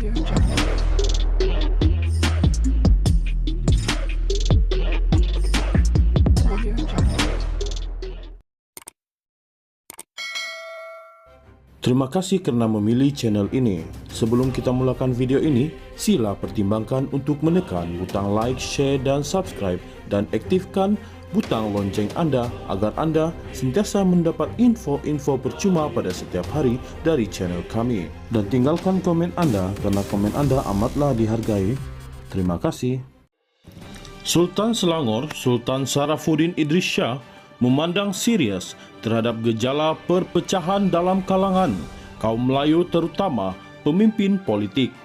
Terima kasih kerana memilih channel ini. Sebelum kita mulakan video ini, sila pertimbangkan untuk menekan butang like, share dan subscribe dan aktifkan butang lonceng anda agar anda sentiasa mendapat info-info percuma pada setiap hari dari channel kami. Dan tinggalkan komen anda kerana komen anda amatlah dihargai. Terima kasih. Sultan Selangor, Sultan Sarafuddin Idris Shah memandang serius terhadap gejala perpecahan dalam kalangan kaum Melayu, terutama pemimpin politik.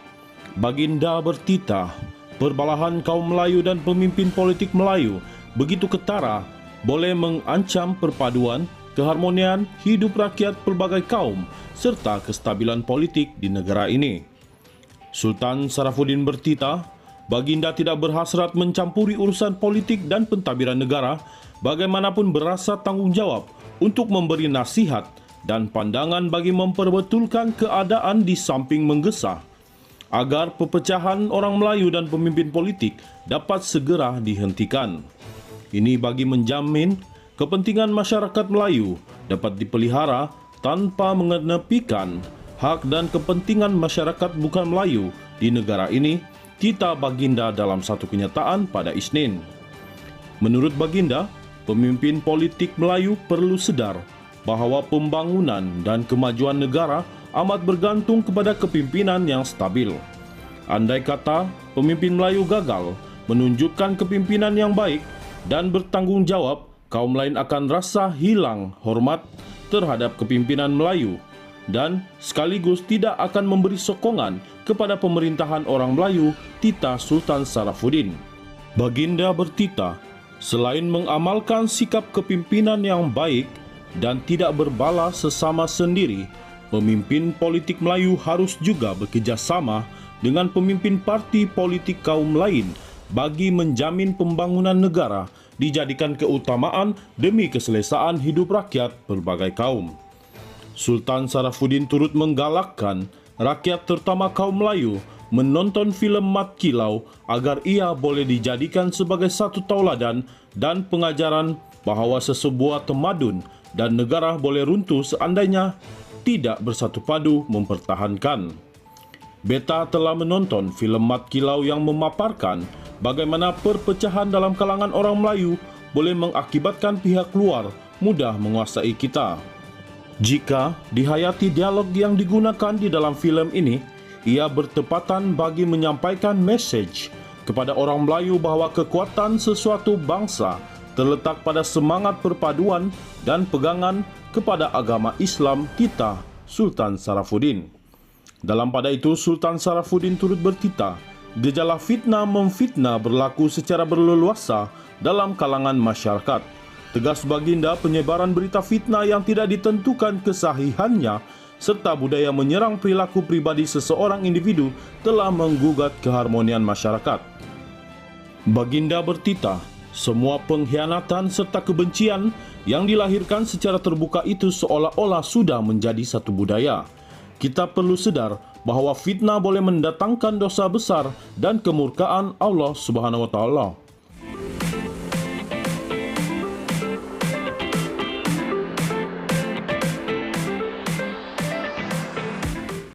Baginda bertitah, perbalahan kaum Melayu dan pemimpin politik Melayu begitu ketara boleh mengancam perpaduan, keharmonian hidup rakyat pelbagai kaum serta kestabilan politik di negara ini. Sultan Sarafuddin bertitah, Baginda tidak berhasrat mencampuri urusan politik dan pentadbiran negara, bagaimanapun berasa tanggungjawab untuk memberi nasihat dan pandangan bagi memperbetulkan keadaan di samping menggesa, agar perpecahan orang Melayu dan pemimpin politik dapat segera dihentikan. Ini bagi menjamin kepentingan masyarakat Melayu dapat dipelihara tanpa mengenepikan hak dan kepentingan masyarakat bukan Melayu di negara ini, kita Baginda dalam satu kenyataan pada Isnin. Menurut Baginda, pemimpin politik Melayu perlu sedar bahawa pembangunan dan kemajuan negara amat bergantung kepada kepimpinan yang stabil. Andai kata pemimpin Melayu gagal menunjukkan kepimpinan yang baik dan bertanggungjawab, kaum lain akan rasa hilang hormat terhadap kepimpinan Melayu dan sekaligus tidak akan memberi sokongan kepada pemerintahan orang Melayu titah Sultan Sarafuddin. Baginda bertitah, selain mengamalkan sikap kepimpinan yang baik dan tidak berbalas sesama sendiri, pemimpin politik Melayu harus juga bekerjasama dengan pemimpin parti politik kaum lain bagi menjamin pembangunan negara dijadikan keutamaan demi keselesaan hidup rakyat pelbagai kaum. Sultan Sarafuddin turut menggalakkan rakyat terutama kaum Melayu menonton filem Mat Kilau agar ia boleh dijadikan sebagai satu tauladan dan pengajaran bahawa sesebuah tamadun dan negara boleh runtuh seandainya tidak bersatu padu mempertahankan. Beta telah menonton filem Mat Kilau yang memaparkan bagaimana perpecahan dalam kalangan orang Melayu boleh mengakibatkan pihak luar mudah menguasai kita. Jika dihayati dialog yang digunakan di dalam filem ini, ia bertepatan bagi menyampaikan mesej kepada orang Melayu bahawa kekuatan sesuatu bangsa terletak pada semangat perpaduan dan pegangan kepada agama Islam titah Sultan Sarafuddin. Dalam pada itu, Sultan Sarafuddin turut bertitah, gejala fitnah memfitnah berlaku secara berleluasa dalam kalangan masyarakat. Tegas Baginda, penyebaran berita fitnah yang tidak ditentukan kesahihannya serta budaya menyerang perilaku pribadi seseorang individu telah menggugat keharmonian masyarakat. Baginda bertitah, semua pengkhianatan serta kebencian yang dilahirkan secara terbuka itu seolah-olah sudah menjadi satu budaya. Kita perlu sedar bahawa fitnah boleh mendatangkan dosa besar dan kemurkaan Allah Subhanahu wa taala.